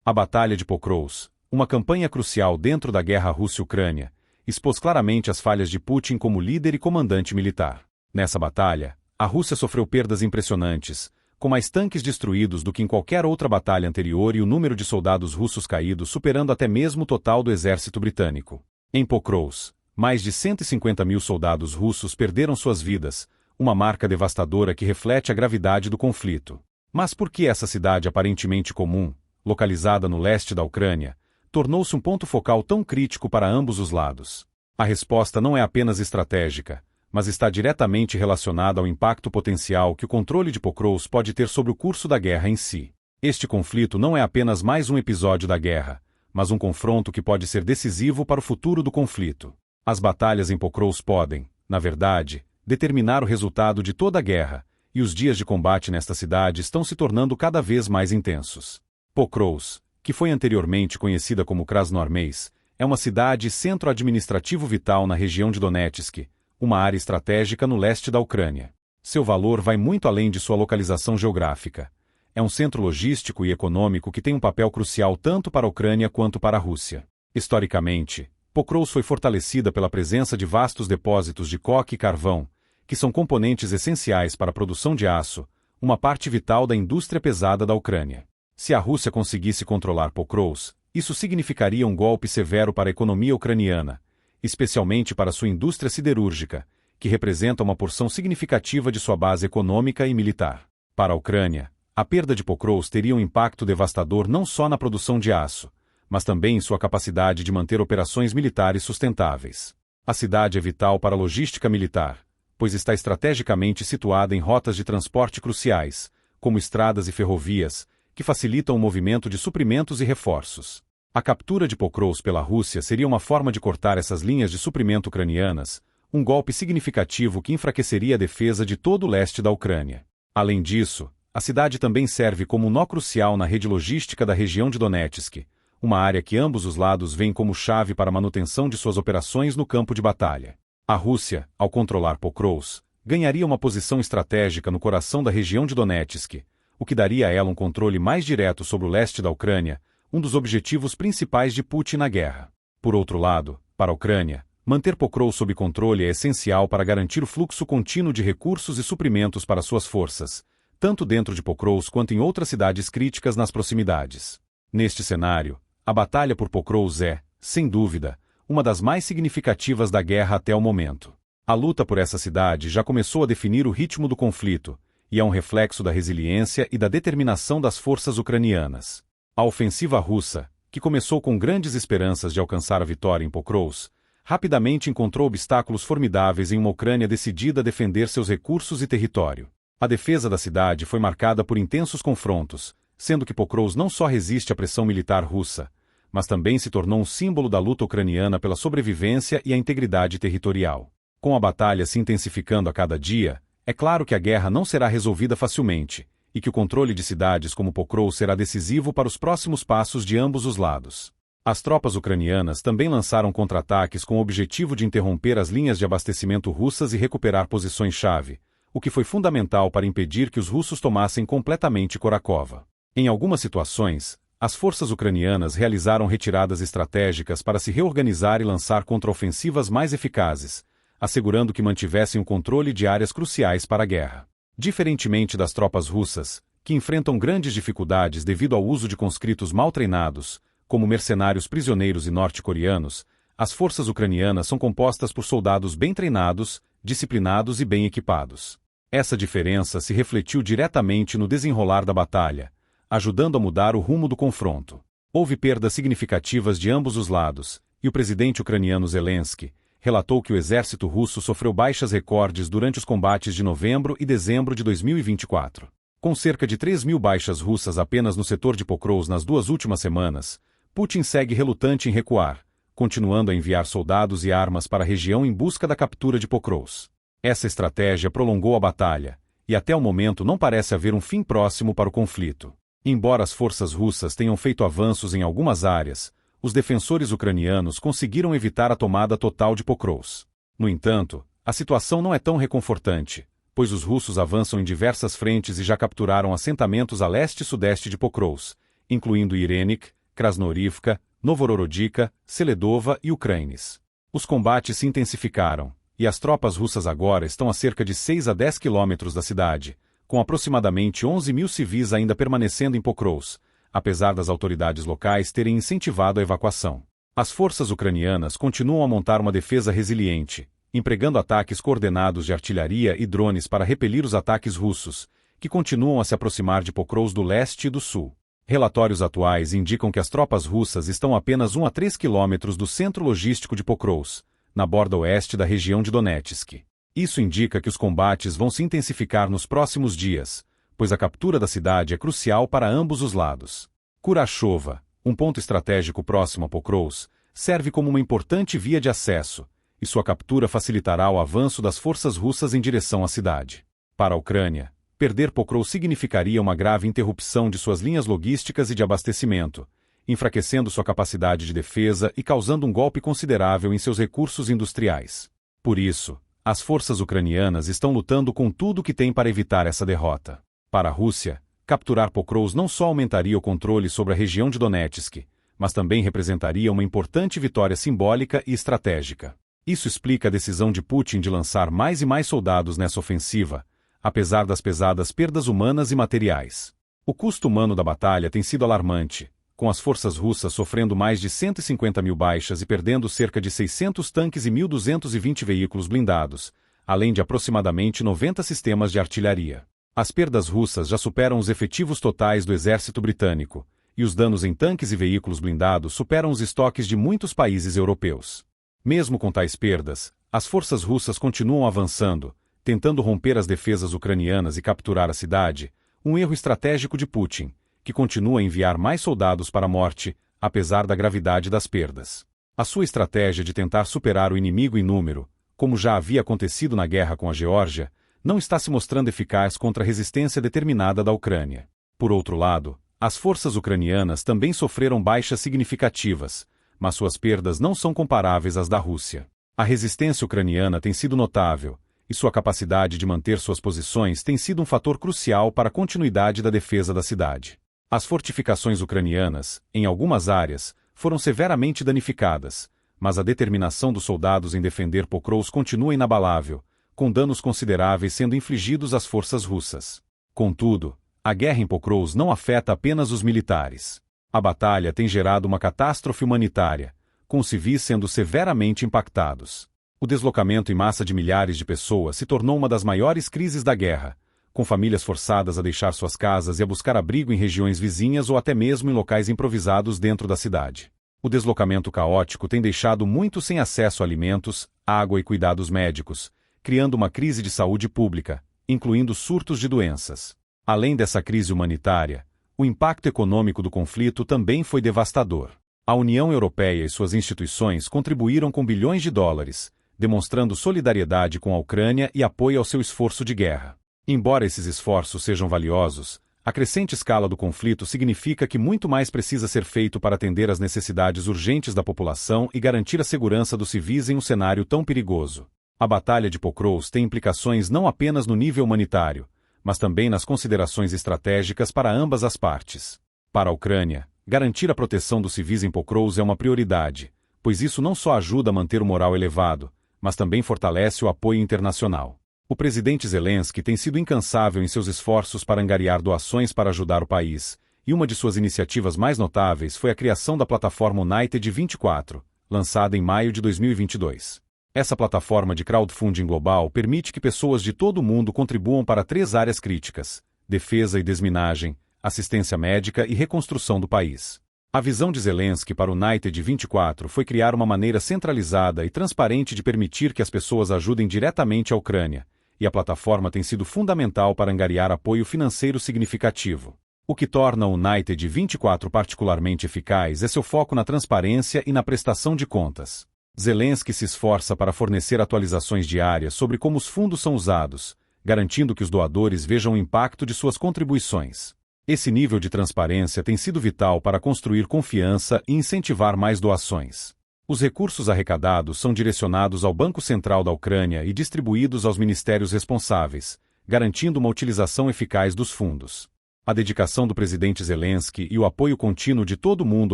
A Batalha de Pokrovsk, uma campanha crucial dentro da guerra Rússia-Ucrânia, expôs claramente as falhas de Putin como líder e comandante militar. Nessa batalha, a Rússia sofreu perdas impressionantes, com mais tanques destruídos do que em qualquer outra batalha anterior e o número de soldados russos caídos superando até mesmo o total do exército britânico. Em Pokrovsk, mais de 150 mil soldados russos perderam suas vidas, uma marca devastadora que reflete a gravidade do conflito. Mas por que essa cidade aparentemente comum, localizada no leste da Ucrânia, tornou-se um ponto focal tão crítico para ambos os lados? A resposta não é apenas estratégica, mas está diretamente relacionada ao impacto potencial que o controle de Pokrovsk pode ter sobre o curso da guerra em si. Este conflito não é apenas mais um episódio da guerra, mas um confronto que pode ser decisivo para o futuro do conflito. As batalhas em Pokrovsk podem, na verdade, determinar o resultado de toda a guerra, e os dias de combate nesta cidade estão se tornando cada vez mais intensos. Pokrovsk, que foi anteriormente conhecida como Krasnoarmeysk, é uma cidade e centro administrativo vital na região de Donetsk, uma área estratégica no leste da Ucrânia. Seu valor vai muito além de sua localização geográfica. É um centro logístico e econômico que tem um papel crucial tanto para a Ucrânia quanto para a Rússia. Historicamente, Pokrovsk foi fortalecida pela presença de vastos depósitos de coque e carvão, que são componentes essenciais para a produção de aço, uma parte vital da indústria pesada da Ucrânia. Se a Rússia conseguisse controlar Pokrovsk, isso significaria um golpe severo para a economia ucraniana, especialmente para sua indústria siderúrgica, que representa uma porção significativa de sua base econômica e militar. Para a Ucrânia, a perda de Pokrovsk teria um impacto devastador não só na produção de aço, mas também em sua capacidade de manter operações militares sustentáveis. A cidade é vital para a logística militar, pois está estrategicamente situada em rotas de transporte cruciais, como estradas e ferrovias, que facilitam o movimento de suprimentos e reforços. A captura de Pokrovsk pela Rússia seria uma forma de cortar essas linhas de suprimento ucranianas, um golpe significativo que enfraqueceria a defesa de todo o leste da Ucrânia. Além disso, a cidade também serve como um nó crucial na rede logística da região de Donetsk, uma área que ambos os lados veem como chave para a manutenção de suas operações no campo de batalha. A Rússia, ao controlar Pokrovsk, ganharia uma posição estratégica no coração da região de Donetsk, o que daria a ela um controle mais direto sobre o leste da Ucrânia, um dos objetivos principais de Putin na guerra. Por outro lado, para a Ucrânia, manter Pokrovsk sob controle é essencial para garantir o fluxo contínuo de recursos e suprimentos para suas forças, tanto dentro de Pokrovsk quanto em outras cidades críticas nas proximidades. Neste cenário, a batalha por Pokrovsk é, sem dúvida, uma das mais significativas da guerra até o momento. A luta por essa cidade já começou a definir o ritmo do conflito, e é um reflexo da resiliência e da determinação das forças ucranianas. A ofensiva russa, que começou com grandes esperanças de alcançar a vitória em Pokrovsk, rapidamente encontrou obstáculos formidáveis em uma Ucrânia decidida a defender seus recursos e território. A defesa da cidade foi marcada por intensos confrontos, sendo que Pokrovsk não só resiste à pressão militar russa, mas também se tornou um símbolo da luta ucraniana pela sobrevivência e a integridade territorial. Com a batalha se intensificando a cada dia, é claro que a guerra não será resolvida facilmente, e que o controle de cidades como Pokrovsk será decisivo para os próximos passos de ambos os lados. As tropas ucranianas também lançaram contra-ataques com o objetivo de interromper as linhas de abastecimento russas e recuperar posições-chave, o que foi fundamental para impedir que os russos tomassem completamente Korakova. Em algumas situações, as forças ucranianas realizaram retiradas estratégicas para se reorganizar e lançar contraofensivas mais eficazes, assegurando que mantivessem o controle de áreas cruciais para a guerra. Diferentemente das tropas russas, que enfrentam grandes dificuldades devido ao uso de conscritos mal treinados, como mercenários prisioneiros e norte-coreanos, as forças ucranianas são compostas por soldados bem treinados, disciplinados e bem equipados. Essa diferença se refletiu diretamente no desenrolar da batalha, ajudando a mudar o rumo do confronto. Houve perdas significativas de ambos os lados, e o presidente ucraniano Zelensky relatou que o exército russo sofreu baixas recordes durante os combates de novembro e dezembro de 2024. Com cerca de 3.000 baixas russas apenas no setor de Pokrovsk nas 2 últimas semanas, Putin segue relutante em recuar, continuando a enviar soldados e armas para a região em busca da captura de Pokrovsk. Essa estratégia prolongou a batalha, e até o momento não parece haver um fim próximo para o conflito. Embora as forças russas tenham feito avanços em algumas áreas, os defensores ucranianos conseguiram evitar a tomada total de Pokrovsk. No entanto, a situação não é tão reconfortante, pois os russos avançam em diversas frentes e já capturaram assentamentos a leste e sudeste de Pokrovsk, incluindo Irenik, Krasnohorivka, Novororodivka, Seledova e Ukrainis. Os combates se intensificaram, e as tropas russas agora estão a cerca de 6 a 10 quilômetros da cidade, com aproximadamente 11 mil civis ainda permanecendo em Pokrovsk, apesar das autoridades locais terem incentivado a evacuação. As forças ucranianas continuam a montar uma defesa resiliente, empregando ataques coordenados de artilharia e drones para repelir os ataques russos, que continuam a se aproximar de Pokrovsk do leste e do sul. Relatórios atuais indicam que as tropas russas estão a apenas 1 a 3 quilômetros do centro logístico de Pokrovsk, na borda oeste da região de Donetsk. Isso indica que os combates vão se intensificar nos próximos dias, pois a captura da cidade é crucial para ambos os lados. Kurashova, um ponto estratégico próximo a Pokrovsk, serve como uma importante via de acesso, e sua captura facilitará o avanço das forças russas em direção à cidade. Para a Ucrânia, perder Pokrovsk significaria uma grave interrupção de suas linhas logísticas e de abastecimento, enfraquecendo sua capacidade de defesa e causando um golpe considerável em seus recursos industriais. Por isso, as forças ucranianas estão lutando com tudo o que têm para evitar essa derrota. Para a Rússia, capturar Pokrovsk não só aumentaria o controle sobre a região de Donetsk, mas também representaria uma importante vitória simbólica e estratégica. Isso explica a decisão de Putin de lançar mais e mais soldados nessa ofensiva, apesar das pesadas perdas humanas e materiais. O custo humano da batalha tem sido alarmante, com as forças russas sofrendo mais de 150 mil baixas e perdendo cerca de 600 tanques e 1.220 veículos blindados, além de aproximadamente 90 sistemas de artilharia. As perdas russas já superam os efetivos totais do exército britânico, e os danos em tanques e veículos blindados superam os estoques de muitos países europeus. Mesmo com tais perdas, as forças russas continuam avançando, tentando romper as defesas ucranianas e capturar a cidade, um erro estratégico de Putin, que continua a enviar mais soldados para a morte, apesar da gravidade das perdas. A sua estratégia de tentar superar o inimigo em número, como já havia acontecido na guerra com a Geórgia, não está se mostrando eficaz contra a resistência determinada da Ucrânia. Por outro lado, as forças ucranianas também sofreram baixas significativas, mas suas perdas não são comparáveis às da Rússia. A resistência ucraniana tem sido notável, e sua capacidade de manter suas posições tem sido um fator crucial para a continuidade da defesa da cidade. As fortificações ucranianas, em algumas áreas, foram severamente danificadas, mas a determinação dos soldados em defender Pokrovsk continua inabalável, com danos consideráveis sendo infligidos às forças russas. Contudo, a guerra em Pokrovsk não afeta apenas os militares. A batalha tem gerado uma catástrofe humanitária, com os civis sendo severamente impactados. O deslocamento em massa de milhares de pessoas se tornou uma das maiores crises da guerra, com famílias forçadas a deixar suas casas e a buscar abrigo em regiões vizinhas ou até mesmo em locais improvisados dentro da cidade. O deslocamento caótico tem deixado muitos sem acesso a alimentos, água e cuidados médicos, criando uma crise de saúde pública, incluindo surtos de doenças. Além dessa crise humanitária, o impacto econômico do conflito também foi devastador. A União Europeia e suas instituições contribuíram com bilhões de dólares, demonstrando solidariedade com a Ucrânia e apoio ao seu esforço de guerra. Embora esses esforços sejam valiosos, a crescente escala do conflito significa que muito mais precisa ser feito para atender às necessidades urgentes da população e garantir a segurança dos civis em um cenário tão perigoso. A Batalha de Pokrovsk tem implicações não apenas no nível humanitário, mas também nas considerações estratégicas para ambas as partes. Para a Ucrânia, garantir a proteção dos civis em Pokrovsk é uma prioridade, pois isso não só ajuda a manter o moral elevado, mas também fortalece o apoio internacional. O presidente Zelensky tem sido incansável em seus esforços para angariar doações para ajudar o país, e uma de suas iniciativas mais notáveis foi a criação da plataforma United 24, lançada em maio de 2022. Essa plataforma de crowdfunding global permite que pessoas de todo o mundo contribuam para 3 áreas críticas: defesa e desminagem, assistência médica e reconstrução do país. A visão de Zelensky para o United 24 foi criar uma maneira centralizada e transparente de permitir que as pessoas ajudem diretamente a Ucrânia, e a plataforma tem sido fundamental para angariar apoio financeiro significativo. O que torna o United 24 particularmente eficaz é seu foco na transparência e na prestação de contas. Zelensky se esforça para fornecer atualizações diárias sobre como os fundos são usados, garantindo que os doadores vejam o impacto de suas contribuições. Esse nível de transparência tem sido vital para construir confiança e incentivar mais doações. Os recursos arrecadados são direcionados ao Banco Central da Ucrânia e distribuídos aos ministérios responsáveis, garantindo uma utilização eficaz dos fundos. A dedicação do presidente Zelensky e o apoio contínuo de todo o mundo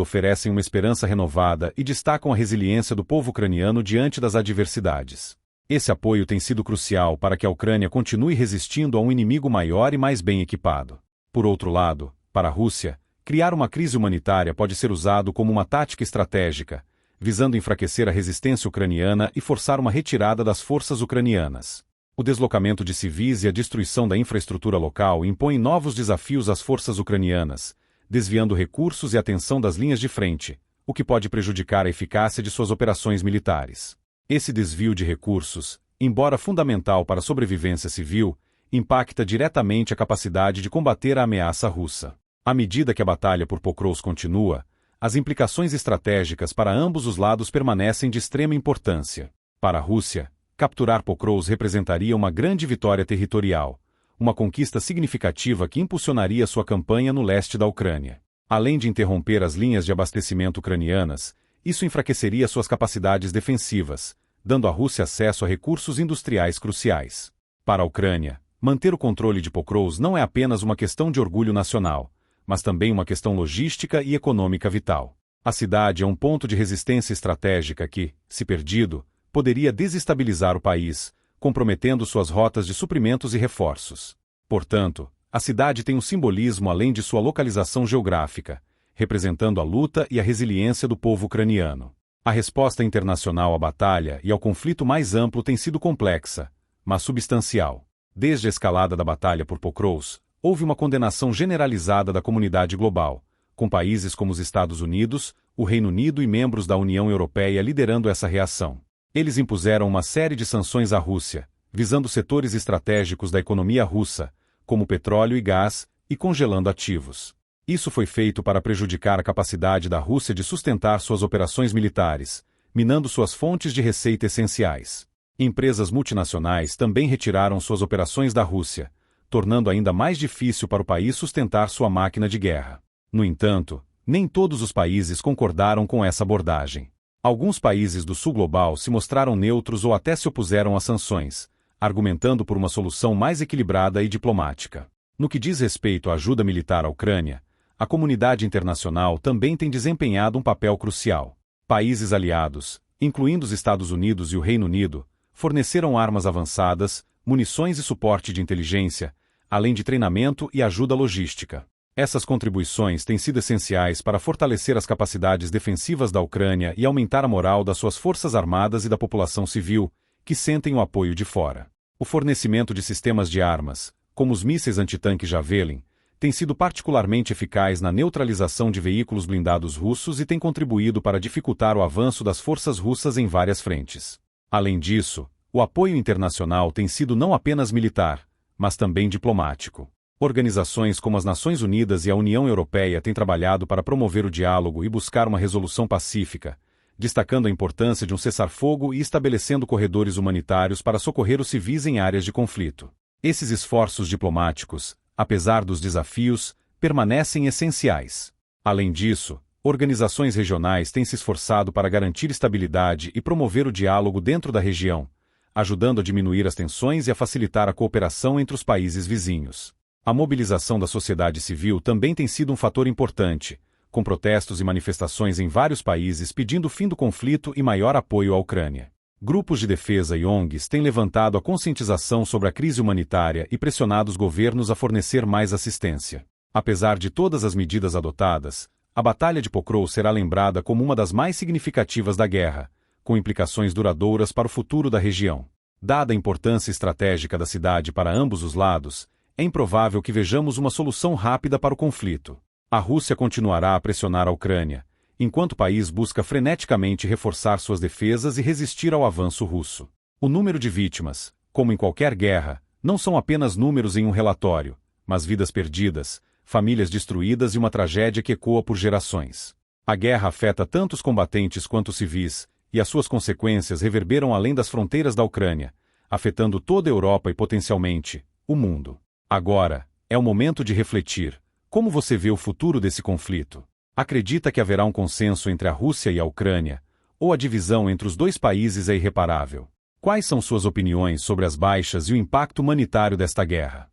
oferecem uma esperança renovada e destacam a resiliência do povo ucraniano diante das adversidades. Esse apoio tem sido crucial para que a Ucrânia continue resistindo a um inimigo maior e mais bem equipado. Por outro lado, para a Rússia, criar uma crise humanitária pode ser usado como uma tática estratégica, visando enfraquecer a resistência ucraniana e forçar uma retirada das forças ucranianas. O deslocamento de civis e a destruição da infraestrutura local impõem novos desafios às forças ucranianas, desviando recursos e atenção das linhas de frente, o que pode prejudicar a eficácia de suas operações militares. Esse desvio de recursos, embora fundamental para a sobrevivência civil, impacta diretamente a capacidade de combater a ameaça russa. À medida que a batalha por Pokrovsk continua, as implicações estratégicas para ambos os lados permanecem de extrema importância. Para a Rússia, capturar Pokrovsk representaria uma grande vitória territorial, uma conquista significativa que impulsionaria sua campanha no leste da Ucrânia. Além de interromper as linhas de abastecimento ucranianas, isso enfraqueceria suas capacidades defensivas, dando à Rússia acesso a recursos industriais cruciais. Para a Ucrânia, manter o controle de Pokrovsk não é apenas uma questão de orgulho nacional, mas também uma questão logística e econômica vital. A cidade é um ponto de resistência estratégica que, se perdido, poderia desestabilizar o país, comprometendo suas rotas de suprimentos e reforços. Portanto, a cidade tem um simbolismo além de sua localização geográfica, representando a luta e a resiliência do povo ucraniano. A resposta internacional à batalha e ao conflito mais amplo tem sido complexa, mas substancial. Desde a escalada da batalha por Pokrovsk, houve uma condenação generalizada da comunidade global, com países como os Estados Unidos, o Reino Unido e membros da União Europeia liderando essa reação. Eles impuseram uma série de sanções à Rússia, visando setores estratégicos da economia russa, como petróleo e gás, e congelando ativos. Isso foi feito para prejudicar a capacidade da Rússia de sustentar suas operações militares, minando suas fontes de receita essenciais. Empresas multinacionais também retiraram suas operações da Rússia, tornando ainda mais difícil para o país sustentar sua máquina de guerra. No entanto, nem todos os países concordaram com essa abordagem. Alguns países do sul global se mostraram neutros ou até se opuseram às sanções, argumentando por uma solução mais equilibrada e diplomática. No que diz respeito à ajuda militar à Ucrânia, a comunidade internacional também tem desempenhado um papel crucial. Países aliados, incluindo os Estados Unidos e o Reino Unido, forneceram armas avançadas, munições e suporte de inteligência, além de treinamento e ajuda logística. Essas contribuições têm sido essenciais para fortalecer as capacidades defensivas da Ucrânia e aumentar a moral das suas forças armadas e da população civil, que sentem o apoio de fora. O fornecimento de sistemas de armas, como os mísseis antitanque Javelin, tem sido particularmente eficaz na neutralização de veículos blindados russos e tem contribuído para dificultar o avanço das forças russas em várias frentes. Além disso, o apoio internacional tem sido não apenas militar, mas também diplomático. Organizações como as Nações Unidas e a União Europeia têm trabalhado para promover o diálogo e buscar uma resolução pacífica, destacando a importância de um cessar-fogo e estabelecendo corredores humanitários para socorrer os civis em áreas de conflito. Esses esforços diplomáticos, apesar dos desafios, permanecem essenciais. Além disso, organizações regionais têm se esforçado para garantir estabilidade e promover o diálogo dentro da região, ajudando a diminuir as tensões e a facilitar a cooperação entre os países vizinhos. A mobilização da sociedade civil também tem sido um fator importante, com protestos e manifestações em vários países pedindo o fim do conflito e maior apoio à Ucrânia. Grupos de defesa e ONGs têm levantado a conscientização sobre a crise humanitária e pressionado os governos a fornecer mais assistência. Apesar de todas as medidas adotadas, a Batalha de Pokrovsk será lembrada como uma das mais significativas da guerra, com implicações duradouras para o futuro da região. Dada a importância estratégica da cidade para ambos os lados, é improvável que vejamos uma solução rápida para o conflito. A Rússia continuará a pressionar a Ucrânia, enquanto o país busca freneticamente reforçar suas defesas e resistir ao avanço russo. O número de vítimas, como em qualquer guerra, não são apenas números em um relatório, mas vidas perdidas, famílias destruídas e uma tragédia que ecoa por gerações. A guerra afeta tanto os combatentes quanto os civis, e as suas consequências reverberam além das fronteiras da Ucrânia, afetando toda a Europa e potencialmente, o mundo. Agora, é o momento de refletir. Como você vê o futuro desse conflito? Acredita que haverá um consenso entre a Rússia e a Ucrânia, ou a divisão entre os dois países é irreparável? Quais são suas opiniões sobre as baixas e o impacto humanitário desta guerra?